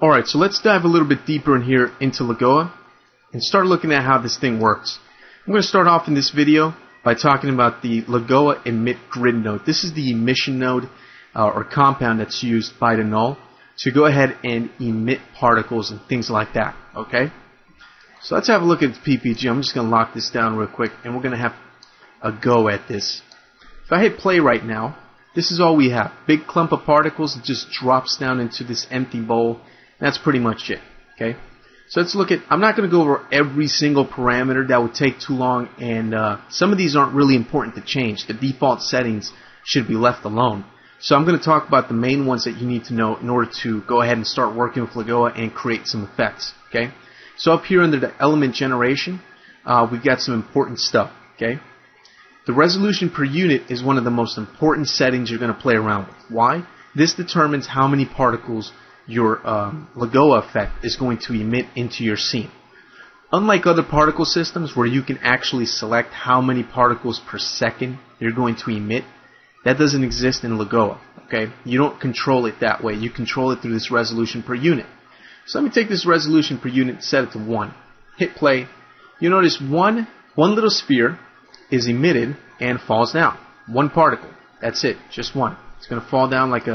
Alright, so let's dive a little bit deeper in here into Lagoa and start looking at how this thing works. I'm going to start off in this video by talking about the Lagoa emit grid node. This is the emission node or compound that's used by the null to go ahead and emit particles and things like that. Okay? So let's have a look at the PPG. I'm just going to lock this down real quick and we're going to have a go at this. If I hit play right now, this is all we have. Big clump of particles that just drops down into this empty bowl. That's pretty much it. Okay? So let's look at, I'm not going to go over every single parameter. That would take too long, and some of these aren't really important to change. The default settings should be left alone. So I'm going to talk about the main ones that you need to know in order to go ahead and start working with Lagoa and create some effects. Okay? So up here under the element generation, we've got some important stuff. Okay? The resolution per unit is one of the most important settings you're going to play around with. Why? This determines how many particles your Lagoa effect is going to emit into your scene. Unlike other particle systems where you can actually select how many particles per second you're going to emit, that doesn't exist in Lagoa. Okay? You don't control it that way. You control it through this resolution per unit. So let me take this resolution per unit and set it to 1. Hit play. You notice one little sphere is emitted and falls down. One particle. That's it. Just one. It's going to fall down like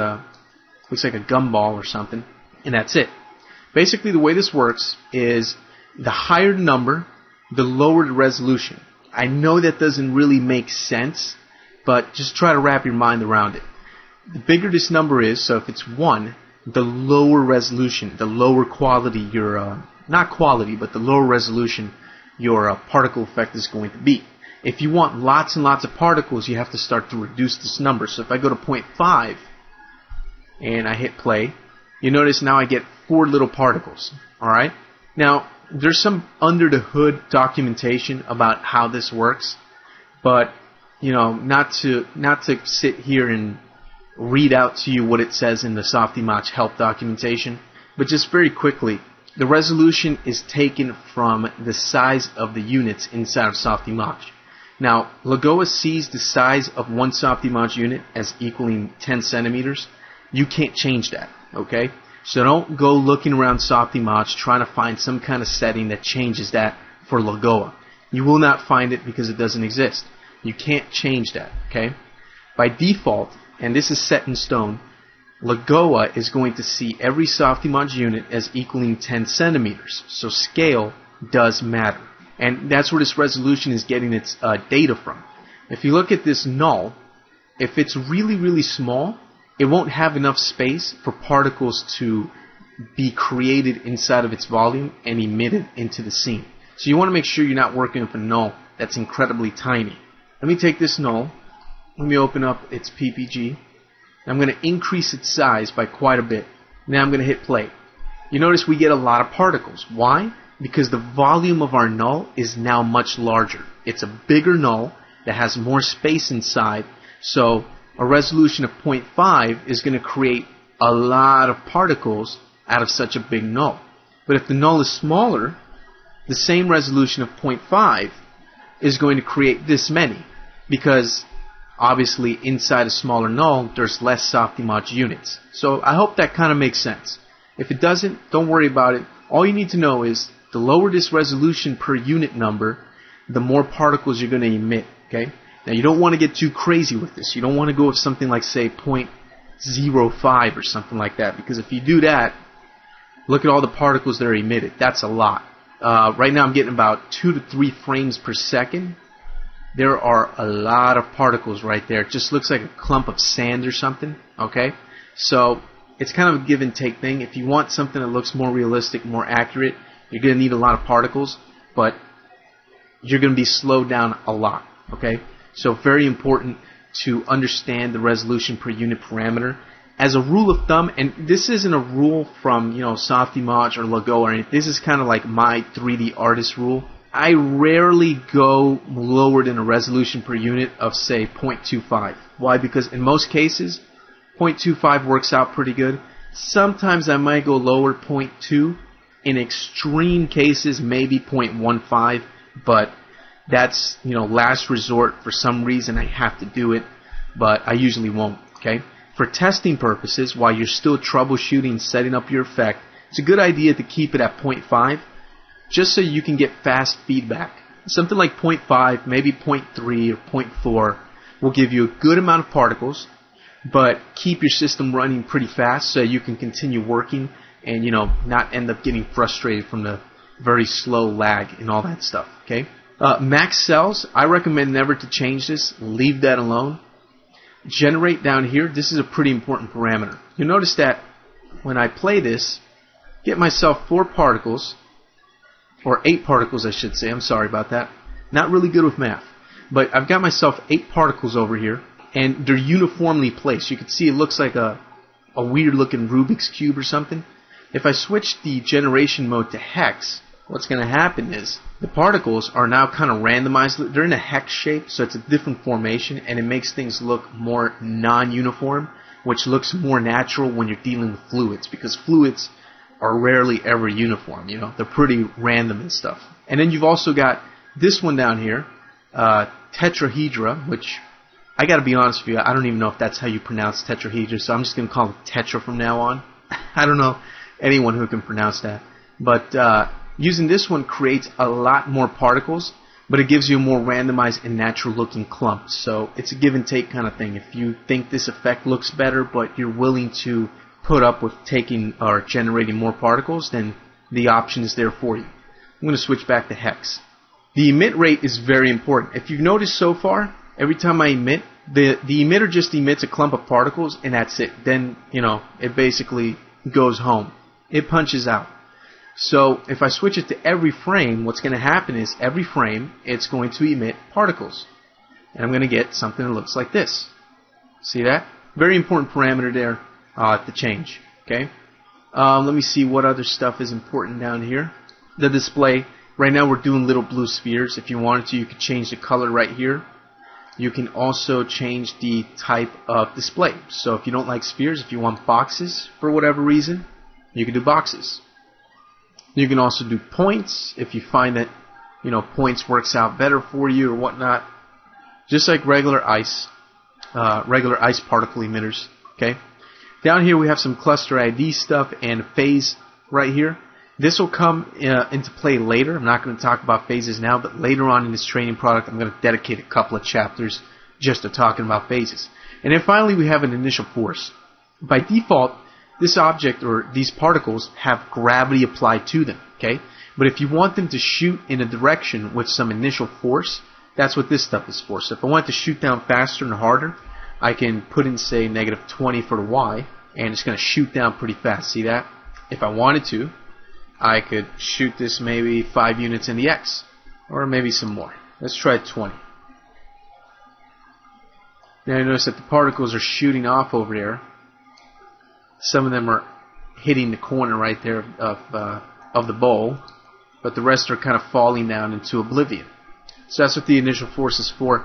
looks like a gumball or something, and that's it. Basically, the way this works is the higher the number, the lower the resolution. I know that doesn't really make sense, but just try to wrap your mind around it. The bigger this number is, so if it's 1, the lower resolution, the lower quality your, not quality, but the lower resolution your particle effect is going to be. If you want lots and lots of particles, you have to start to reduce this number. So if I go to 0.5, and I hit play, you notice now I get 4 little particles. Alright? Now, there's some under the hood documentation about how this works, but you know, not to sit here and read out to you what it says in the Softimage help documentation, but just very quickly, the resolution is taken from the size of the units inside of Softimage. Now, Lagoa sees the size of one Softimage unit as equaling 10 centimeters. You can't change that, okay? So don't go looking around Softimage trying to find some kind of setting that changes that for Lagoa. You will not find it because it doesn't exist. You can't change that, okay? By default, and this is set in stone, Lagoa is going to see every Softimage unit as equaling 10 centimeters. So scale does matter. And that's where this resolution is getting its data from. If you look at this null, if it's really, really small, it won't have enough space for particles to be created inside of its volume and emitted into the scene. So you want to make sure you're not working with a null that's incredibly tiny. Let me take this null, let me open up its PPG, I'm going to increase its size by quite a bit. Now I'm going to hit play. You notice we get a lot of particles. Why? Because the volume of our null is now much larger. It's a bigger null that has more space inside, so a resolution of 0.5 is going to create a lot of particles out of such a big null. But if the null is smaller, the same resolution of 0.5 is going to create this many, because obviously inside a smaller null there's less Softimage units. So I hope that kind of makes sense. If it doesn't, don't worry about it. All you need to know is the lower this resolution per unit number, the more particles you're going to emit. Okay? Now you don't want to get too crazy with this. You don't want to go with something like, say, 0.05 or something like that, because if you do that, look at all the particles that are emitted. That's a lot. Right now I'm getting about 2 to 3 frames per second. There are a lot of particles right there. It just looks like a clump of sand or something. Okay? So it's kind of a give and take thing. If you want something that looks more realistic, more accurate, you're going to need a lot of particles, but you're going to be slowed down a lot. Okay? So very important to understand the resolution per unit parameter. As a rule of thumb, and this isn't a rule from, you know, Softimage or Lagoa or anything. This is kind of like my 3D artist rule. I rarely go lower than a resolution per unit of, say, 0.25. Why? Because in most cases, 0.25 works out pretty good. Sometimes I might go lower, 0.2. In extreme cases, maybe 0.15, but that's, you know, last resort. For some reason I have to do it, but I usually won't. Okay? For testing purposes, while you're still troubleshooting, setting up your effect, it's a good idea to keep it at 0.5 just so you can get fast feedback. Something like 0.5, maybe 0.3 or 0.4 will give you a good amount of particles, but keep your system running pretty fast so you can continue working and, you know, not end up getting frustrated from the very slow lag and all that stuff. Okay. Max cells, I recommend never to change this. Leave that alone. Generate down here, this is a pretty important parameter. You'll notice that when I play this, get myself 4 particles, or 8 particles I should say, I'm sorry about that. Not really good with math. But I've got myself 8 particles over here, and they're uniformly placed. You can see it looks like a weird looking Rubik's Cube or something. If I switch the generation mode to hex, what's going to happen is the particles are now kind of randomized. They're in a hex shape, so it's a different formation, and it makes things look more non-uniform, which looks more natural when you're dealing with fluids, because fluids are rarely ever uniform. You know, they're pretty random and stuff. And then you've also got this one down here, Tetrahedra, which I got to be honest with you, I don't even know if that's how you pronounce Tetrahedra, so I'm just going to call it Tetra from now on. I don't know anyone who can pronounce that. But using this one creates a lot more particles, but it gives you a more randomized and natural looking clump. So it's a give and take kind of thing. If you think this effect looks better, but you're willing to put up with taking or generating more particles, then the option is there for you. I'm going to switch back to hex. The emit rate is very important. If you've noticed so far, every time I emit, the emitter just emits a clump of particles and that's it. Then, you know, it basically goes home. It punches out. So if I switch it to every frame, what's going to happen is every frame it's going to emit particles. And I'm going to get something that looks like this. See that? Very important parameter there to change. Okay. Let me see what other stuff is important down here. The display. Right now we're doing little blue spheres. If you wanted to, you could change the color right here. You can also change the type of display. So if you don't like spheres, if you want boxes for whatever reason, you can do boxes. You can also do points if you find that, you know, points works out better for you or whatnot. Just like regular ice particle emitters. Okay. Down here we have some cluster ID stuff and phase right here. This will come into play later. I'm not going to talk about phases now, but later on in this training product, I'm going to dedicate a couple of chapters just to talking about phases. And then finally, we have an initial force. By default, this object or these particles have gravity applied to them. Okay, but if you want them to shoot in a direction with some initial force, that's what this stuff is for. So if I want to shoot down faster and harder, I can put in, say, -20 for the Y, and it's going to shoot down pretty fast. See that? If I wanted to, I could shoot this maybe 5 units in the X, or maybe some more. Let's try 20. Now you notice that the particles are shooting off over there. Some of them are hitting the corner right there of the bowl, but the rest are kind of falling down into oblivion. So that's what the initial force is for.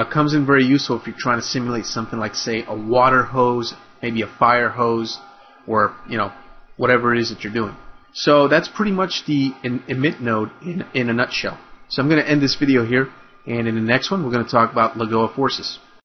Comes in very useful if you're trying to simulate something like, say, a water hose, maybe a fire hose, or, you know, whatever it is that you're doing. So that's pretty much the emit node in a nutshell. So I'm going to end this video here, and in the next one we're going to talk about Lagoa forces.